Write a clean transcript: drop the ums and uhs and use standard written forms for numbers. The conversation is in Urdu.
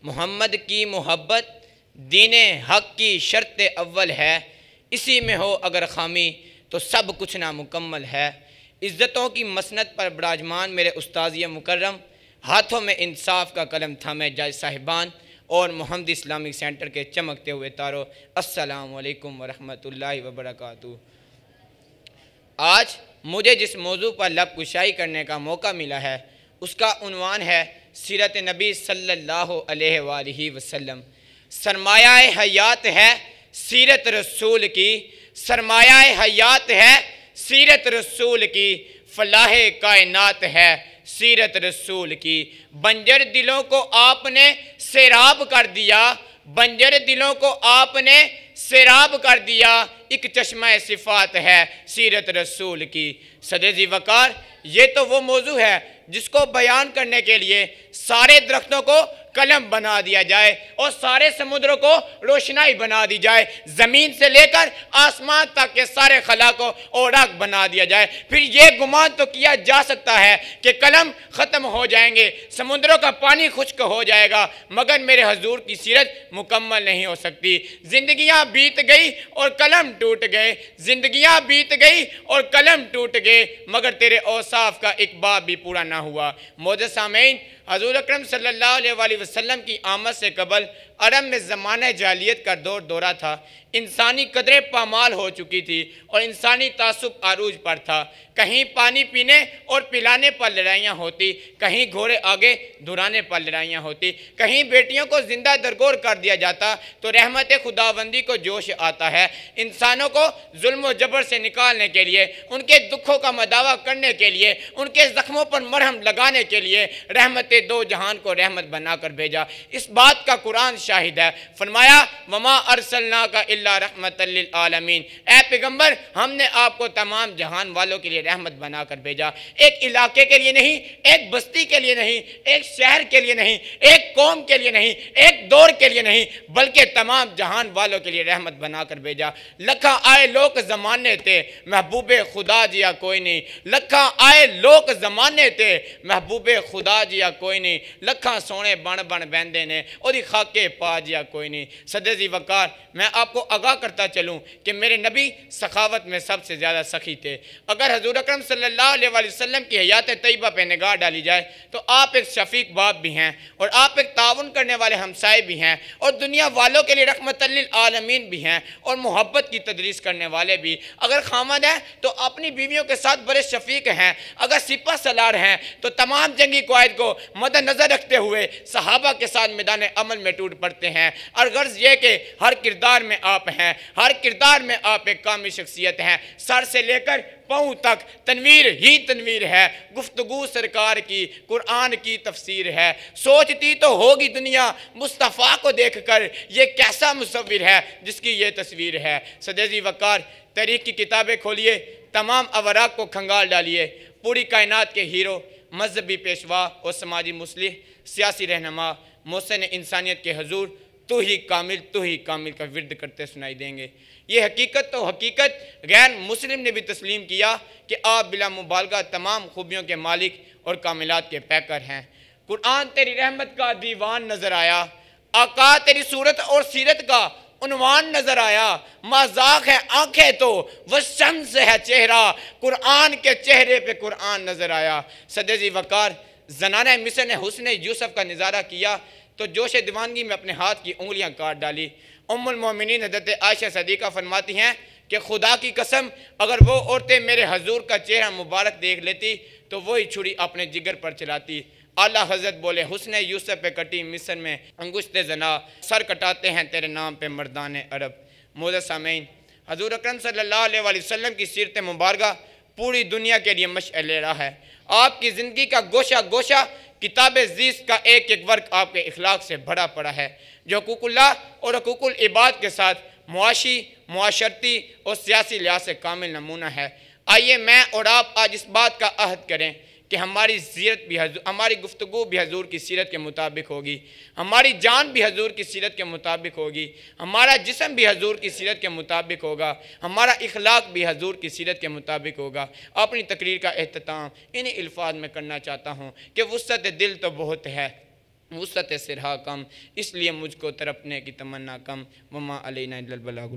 محمد کی محبت دین حق کی شرط اول ہے، اسی میں ہو اگر خامی تو سب کچھ نامکمل ہے۔ عزتوں کی مسند پر براجمان میرے استاذ مکرم، ہاتھوں میں انصاف کا قلم تھامے جج صاحبان اور محمد اسلامک سینٹر کے چمکتے ہوئے تاروں، السلام علیکم ورحمۃ اللہ وبرکاتہ۔ آج مجھے جس موضوع پر لب کشائی کرنے کا موقع ملا ہے اس کا عنوان ہے سیرت نبی صلی اللہ علیہ وآلہ وسلم۔ سرمایہ حیات ہے سیرت رسول کی، سرمایہ حیات ہے سیرت رسول کی، فلاح کائنات ہے سیرت رسول کی۔ بنجر دلوں کو آپ نے سیراب کر دیا، بنجر دلوں کو آپ نے سیراب کر دیا، ایک چشمہ صفات ہے سیرت رسول کی۔ صدر وقار، یہ تو وہ موضوع ہے جس کو بیان کرنے کے لیے سارے درختوں کو قلم بنا دیا جائے اور سارے سمندروں کو روشنائی بنا دی جائے، زمین سے لے کر آسمان تک کے سارے خلا کو اوراق بنا دیا جائے، پھر یہ گمان تو کیا جا سکتا ہے کہ قلم ختم ہو جائیں گے، سمندروں کا پانی خشک ہو جائے گا، مگر میرے حضور کی سیرت مکمل نہیں ہو سکتی۔ زندگیاں بیت گئی اور قلم ٹوٹ گئے، زندگیاں بیت گئی اور قلم ٹوٹ گئے، مگر تیرے اوصاف کا ایک باب بھی پورا نہ ہوا۔ معزز سامعین، حضور اکرم صلی اللہ علیہ وآلہ وسلم کی آمد سے قبل عرب میں زمانہ جاہلیت کا دورہ تھا، انسانی قدریں پامال ہو چکی تھی اور انسانی تعصب عروج پر تھا۔ کہیں پانی پینے اور پلانے پر لڑائیاں ہوتی، کہیں گھوڑے آگے دھرانے پر لڑائیاں ہوتی، کہیں بیٹیوں کو زندہ درگور کر دیا جاتا تو رحمت خداوندی کو جوش آتا ہے۔ انسانوں کو ظلم و جبر سے نکالنے کے لیے، ان کے دکھوں کا مداوع کرنے کے لیے، ان کے زخموں پر مرہم لگانے کے لیے رحمت دو جہان کو رحمت بنا کر بھیجا۔ اس بات کا قرآن شاہد ہے، فرمایا وَمَا أَرْسَلْنَاكَ إِلَّا رَحْمَةً لِلْعَالَمِينَ، اے پیغمبر ہم نے آپ کو تمام جہان والوں کے لیے رحمت بنا کر بھیجا۔ ایک علاقے کے لیے نہیں، ایک بستی کے لیے نہیں، ایک شہر کے لیے نہیں، ایک قوم کے لیے نہیں، ایک دور کے لیے نہیں، بلکہ تمام جہان والوں کے لیے رحمت بنا کر بھیجا۔ لکھاں آئے لوگ زمانے تھے محبوب خدا جیا کوئی نہیں، لکھاں آئے لوگ زمانے تھے محبوب خدا جیا کوئی نہیں، لکھاں سونے بن بہندے نے اور خاکے پا جیا کوئی نہیں۔ صدر وقار، میں آپ کو آگاہ کرتا چلوں کہ میرے نبی سخاوت میں سب سے زیادہ سخی تھے۔ اگر حضور اکرم صلی اللہ علیہ وآلہ وسلم کی حیات طیبہ پہ نگاہ ڈالی جائے تو آپ ایک شفیق باپ بھی ہیں اور آپ ایک تعاون کرنے والے ہمسائے بھی ہیں اور دنیا والوں کے لیے رحمت للعالمین بھی ہیں اور محبت کی تدریس کرنے والے بھی۔ اگر خامد ہیں تو اپنی بیویوں کے ساتھ بڑے شفیق ہیں، اگر سپہ سالار ہیں تو تمام جنگی قائد کو مد نظر رکھتے ہوئے صحابہ کے ساتھ میدان عمل میں ٹوٹ پڑتے ہیں۔ اور غرض یہ کہ ہر کردار میں آپ ہیں، ہر کردار میں آپ ایک کامل شخصیت ہیں، سر سے لے کر پاؤں تک تنویر ہی تنویر ہے، گفتگو سرکار کی قرآن کی تفسیر ہے۔ سوچتی تو ہوگی دنیا مصطفیٰ کو دیکھ کر یہ کیسا مصور ہے جس کی یہ تصویر ہے۔ صدر وقار، تاریخ کی کتابیں کھولیے، تمام اوراق کو کھنگال ڈالیے، پوری کائنات کے ہیرو، مذہبی پیشوا اور سماجی مصلح، سیاسی رہنما، محسن انسانیت کے حضور تو ہی کامل کا ورد کرتے سنائی دیں گے۔ یہ حقیقت تو حقیقت غیر مسلم نے بھی تسلیم کیا کہ آپ بلا مبالغہ تمام خوبیوں کے مالک اور کاملات کے پیکر ہیں۔ قرآن تیری رحمت کا دیوان نظر آیا، آقا تیری صورت اور سیرت کا عنوان نظر آیا، مذاق ہے آنکھیں تو وہ شمس ہے چہرہ، قرآن کے چہرے پہ قرآن نظر آیا۔ صدر وقار، زنانہ مصر نے حسن یوسف کا نظارہ کیا تو جوش دیوانگی میں اپنے ہاتھ کی انگلیاں کاٹ ڈالی۔ ام المومنین حضرت عائشہ صدیقہ فرماتی ہیں کہ خدا کی قسم اگر وہ عورتیں میرے حضور کا چہرہ مبارک دیکھ لیتی تو وہی چھری اپنے جگر پر چلاتی۔ اعلیٰ حضرت بولے حسن یوسف پہ کٹی مصر میں انگشت زنا، سر کٹاتے ہیں تیرے نام پہ مردان عرب۔ معزز سامعین، حضور اکرم صلی اللہ علیہ وآلہ وسلم کی سیرت مبارکہ پوری دنیا کے لیے مشعل راہ ہے۔ آپ کی زندگی کا گوشہ گوشہ کتاب زیست کا ایک ایک ورق آپ کے اخلاق سے بھرا پڑا ہے، جو حقوق اللہ اور حقوق العباد کے ساتھ معاشی، معاشرتی اور سیاسی لحاظ سے کامل نمونہ ہے۔ آئیے میں اور آپ آج اس بات کا عہد کریں کہ ہماری ہماری گفتگو بھی حضور کی سیرت کے مطابق ہوگی، ہماری جان بھی حضور کی سیرت کے مطابق ہوگی، ہمارا جسم بھی حضور کی سیرت کے مطابق ہوگا، ہمارا اخلاق بھی حضور کی سیرت کے مطابق ہوگا۔ اپنی تقریر کا اختتام انہی الفاظ میں کرنا چاہتا ہوں کہ وسعت دل تو بہت ہے وسعت سرہا کم، اس لیے مجھ کو تڑپنے کی تمنا کم، وما علینا الا البلاغ۔